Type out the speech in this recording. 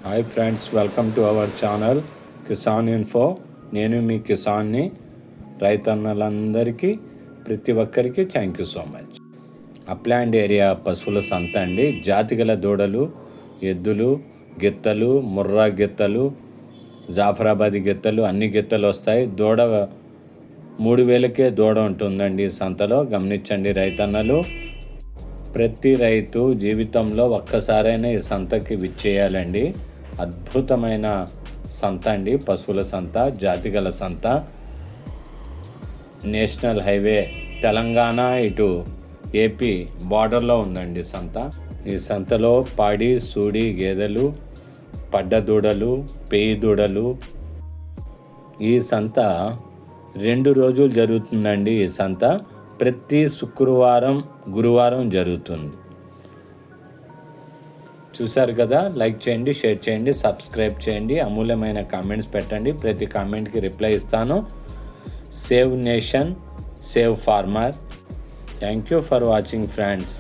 Hi friends, welcome to our channel Kisan info. నేను మీ కిసాన్ని. రైతన్నలందరికీ ప్రతి ఒక్కరికి thank you so much. Upland area పశువుల సంత అండి. జాతిగల దూడలు, ఎద్దులు, గిత్తలు, ముర్రా గిత్తలు, జాఫరాబాదీ గిత్తలు, అన్ని గిత్తలు వస్తాయి. దూడ 3,000కే దూడ ఉంటుందండి సంతలో. గమనించండి రైతన్నలు. ప్రతి రైతు జీవితంలో ఒక్కసారైనా ఈ సంతకి విచ్చేయాలండి. అద్భుతమైన సంత అండి, పశువుల సంత, జాతిగల సంత. నేషనల్ హైవే తెలంగాణ ఇటు ఏపీ బార్డర్లో ఉందండి సంత. ఈ సంతలో పాడి, సూడి గేదెలు, పడ్డ దూడలు, పేయి దూడలు. ఈ సంత 2 రోజులు జరుగుతుందండి. ఈ సంత ప్రతి శుక్రవారం, గురువారం జరుగుతుంది. చూశారు కదా, లైక్ చేయండి, షేర్ చేయండి, సబ్స్క్రైబ్ చేయండి, అమూల్యమైన కామెంట్స్ పెట్టండి. ప్రతి కామెంట్కి రిప్లై ఇస్తాను. Save nation, save farmer. Thank you for watching friends.